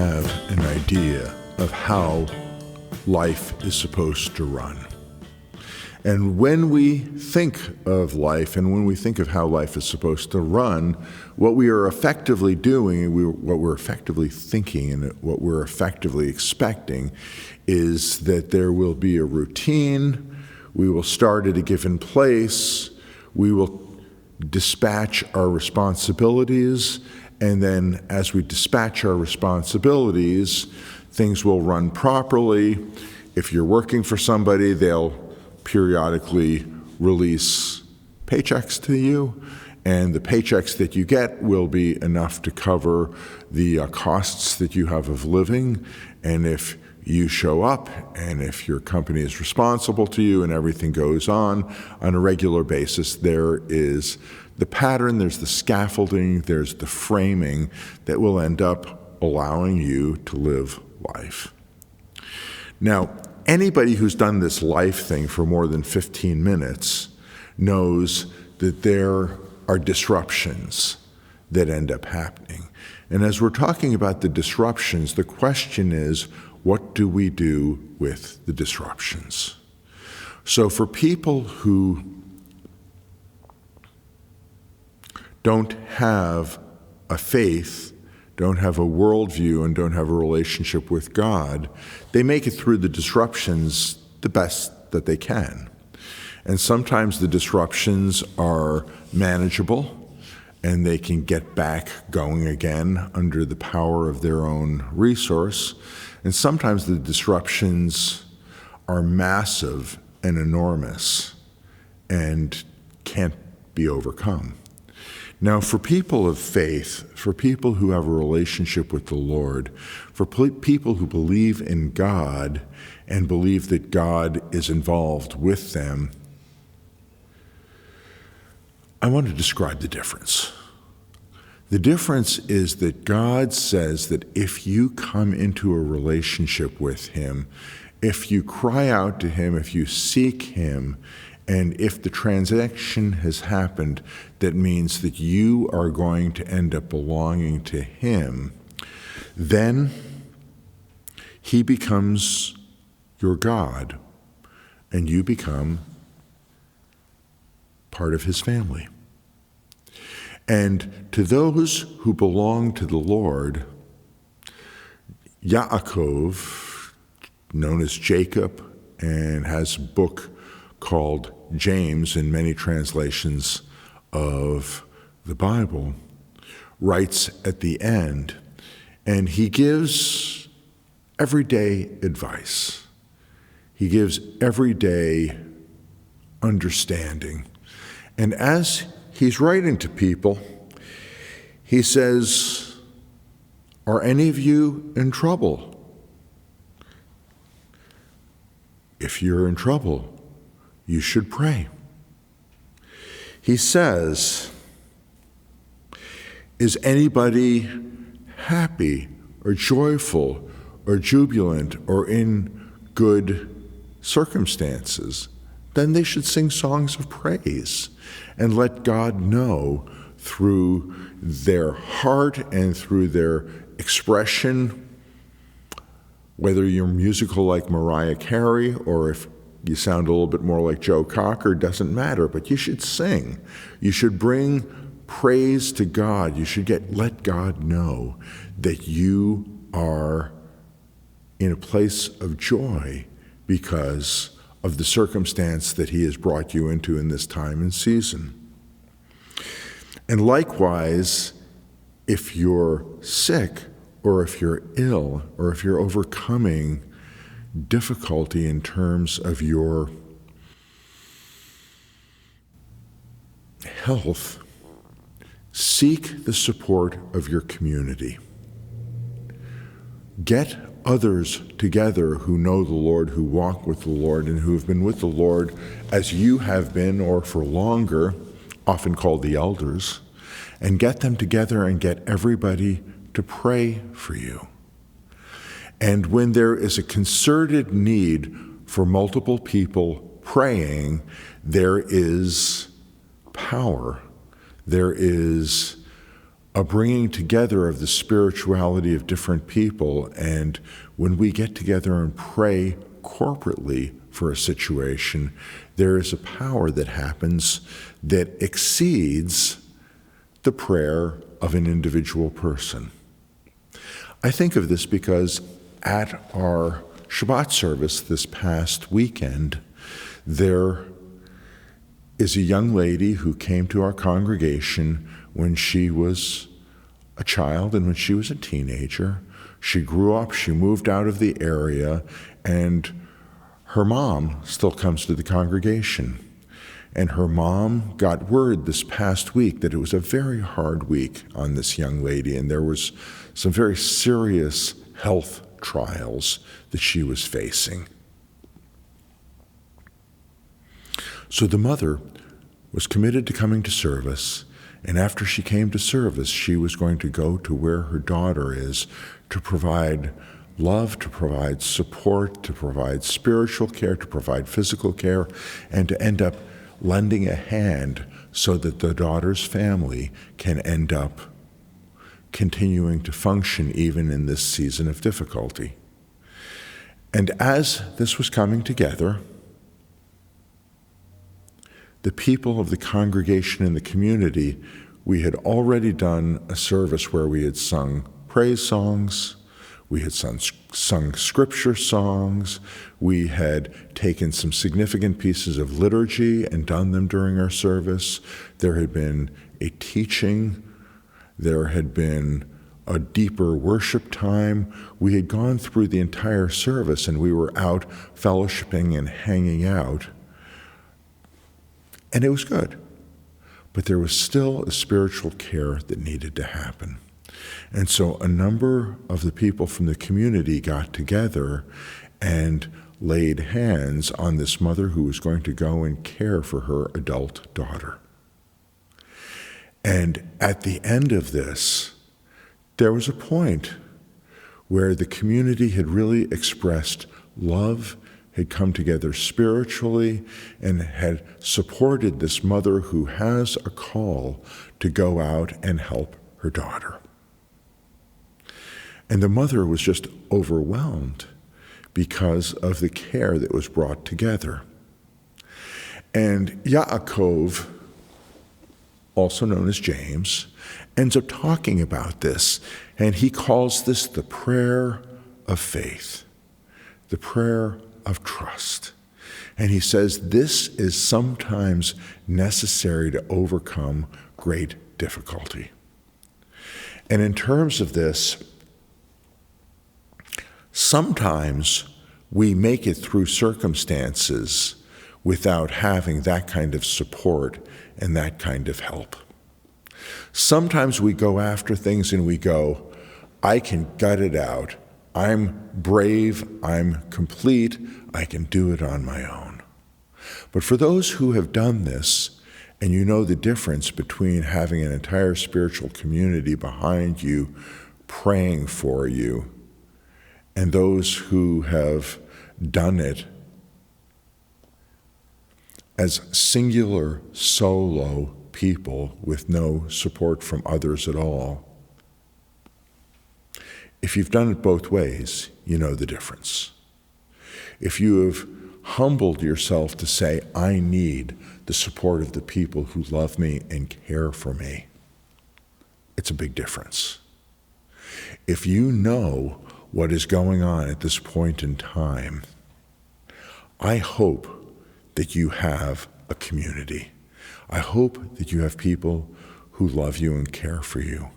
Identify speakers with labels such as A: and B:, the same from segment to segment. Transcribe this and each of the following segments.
A: have an idea of how life is supposed to run. And when we think of life and when we think of how life is supposed to run, what we are effectively doing, what we're effectively thinking, and what we're effectively expecting is that there will be a routine, we will start at a given place, we will dispatch our responsibilities, and then as we dispatch our responsibilities, things will run properly. If you're working for somebody, they'll periodically release paychecks to you, and the paychecks that you get will be enough to cover the costs that you have of living. And if you show up, and if your company is responsible to you and everything goes on a regular basis, there is the pattern, there's the scaffolding, there's the framing that will end up allowing you to live life. Now, anybody who's done this life thing for more than 15 minutes knows that there are disruptions that end up happening. And as we're talking about the disruptions, the question is, what do we do with the disruptions? So for people who don't have a faith, don't have a worldview, and don't have a relationship with God, they make it through the disruptions the best that they can. And sometimes the disruptions are manageable, and they can get back going again under the power of their own resource. And sometimes the disruptions are massive and enormous and can't be overcome. Now, for people of faith, for people who have a relationship with the Lord, for people who believe in God and believe that God is involved with them, I want to describe the difference. The difference is that God says that if you come into a relationship with Him, if you cry out to Him, if you seek Him, and if the transaction has happened, that means that you are going to end up belonging to Him, then He becomes your God, and you become part of His family. And to those who belong to the Lord, Yaakov, known as Jacob, and has a book called James in many translations of the Bible, writes at the end, and he gives everyday advice. He gives everyday understanding. And as he's writing to people, he says, "Are any of you in trouble? If you're in trouble, you should pray." He says, "Is anybody happy or joyful or jubilant or in good circumstances? Then they should sing songs of praise and let God know through their heart and through their expression, whether you're musical like Mariah Carey or if you sound a little bit more like Joe Cocker, doesn't matter, but you should sing. You should bring praise to God. You should let God know that you are in a place of joy because of the circumstance that He has brought you into in this time and season. And likewise, if you're sick or if you're ill or if you're overcoming difficulty in terms of your health, seek the support of your community. Get others together who know the Lord, who walk with the Lord, and who have been with the Lord as you have been or for longer, often called the elders, and get them together and get everybody to pray for you. And when there is a concerted need for multiple people praying, there is power, there is a bringing together of the spirituality of different people. And when we get together and pray corporately for a situation, there is a power that happens that exceeds the prayer of an individual person. I think of this because at our Shabbat service this past weekend, there is a young lady who came to our congregation when she was a child and when she was a teenager. She grew up, she moved out of the area, and her mom still comes to the congregation. And her mom got word this past week that it was a very hard week on this young lady, and there was some very serious health trials that she was facing. So the mother was committed to coming to service, and after she came to service, she was going to go to where her daughter is to provide love, to provide support, to provide spiritual care, to provide physical care, and to end up lending a hand so that the daughter's family can end up continuing to function even in this season of difficulty. And as this was coming together, the people of the congregation and the community, we had already done a service where we had sung praise songs, we had sung scripture songs, we had taken some significant pieces of liturgy and done them during our service. There had been a teaching, there had been a deeper worship time. We had gone through the entire service and we were out fellowshipping and hanging out. And it was good. But there was still a spiritual care that needed to happen. And so a number of the people from the community got together and laid hands on this mother who was going to go and care for her adult daughter. And at the end of this, there was a point where the community had really expressed love, had come together spiritually, and had supported this mother who has a call to go out and help her daughter. And the mother was just overwhelmed because of the care that was brought together. And Yaakov, also known as James, ends up talking about this, and he calls this the prayer of faith, the prayer of trust. And he says this is sometimes necessary to overcome great difficulty. And in terms of this, sometimes we make it through circumstances without having that kind of support and that kind of help. Sometimes we go after things and we go, I can gut it out. I'm brave, I'm complete, I can do it on my own. But for those who have done this, and you know the difference between having an entire spiritual community behind you praying for you, and those who have done it as singular solo people with no support from others at all. If you've done it both ways, you know the difference. If you have humbled yourself to say, I need the support of the people who love me and care for me, it's a big difference. If you know what is going on at this point in time, I hope that you have a community. I hope that you have people who love you and care for you.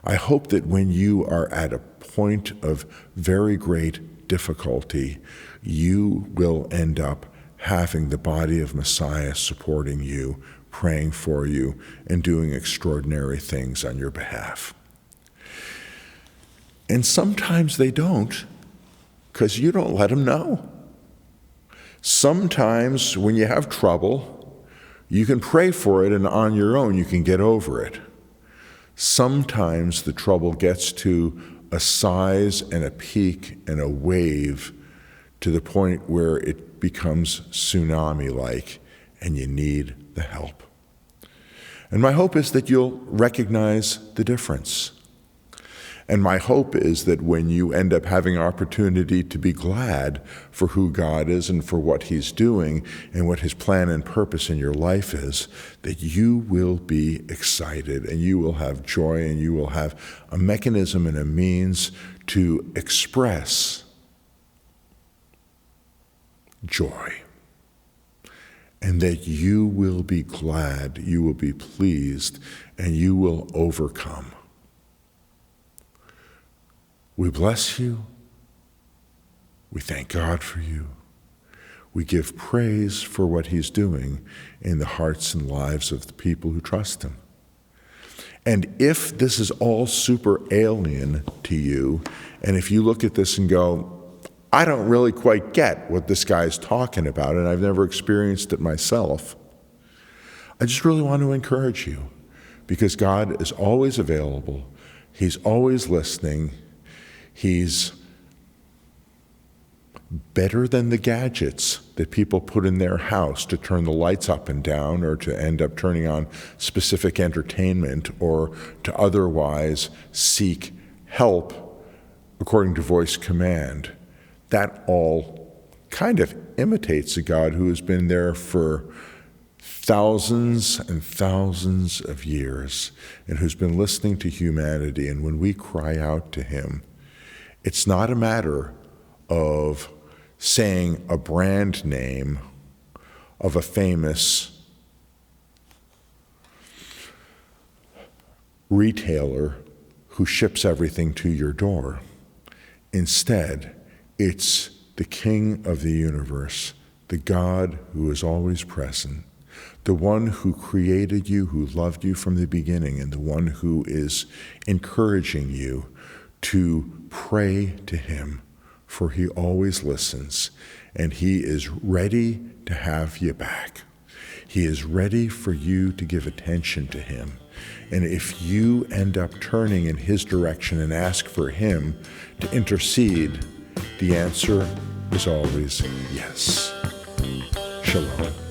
A: I hope that when you are at a point of very great difficulty, you will end up having the body of Messiah supporting you, praying for you, and doing extraordinary things on your behalf. And sometimes they don't, because you don't let them know. Sometimes when you have trouble, you can pray for it and on your own you can get over it. Sometimes the trouble gets to a size and a peak and a wave to the point where it becomes tsunami-like and you need the help. And my hope is that you'll recognize the difference. And my hope is that when you end up having opportunity to be glad for who God is and for what he's doing and what his plan and purpose in your life is, that you will be excited and you will have joy and you will have a mechanism and a means to express joy. And that you will be glad, you will be pleased, and you will overcome. We bless you. We thank God for you. We give praise for what he's doing in the hearts and lives of the people who trust him. And if this is all super alien to you, and if you look at this and go, I don't really quite get what this guy's talking about, and I've never experienced it myself, I just really want to encourage you, because God is always available. He's always listening. He's better than the gadgets that people put in their house to turn the lights up and down or to end up turning on specific entertainment or to otherwise seek help according to voice command. That all kind of imitates a God who has been there for thousands and thousands of years and who's been listening to humanity. And when we cry out to him, it's not a matter of saying a brand name of a famous retailer who ships everything to your door. Instead, it's the King of the universe, the God who is always present, the one who created you, who loved you from the beginning, and the one who is encouraging you to pray to him, for he always listens, and he is ready to have you back. He is ready for you to give attention to him. And if you end up turning in his direction and ask for him to intercede, the answer is always yes. Shalom.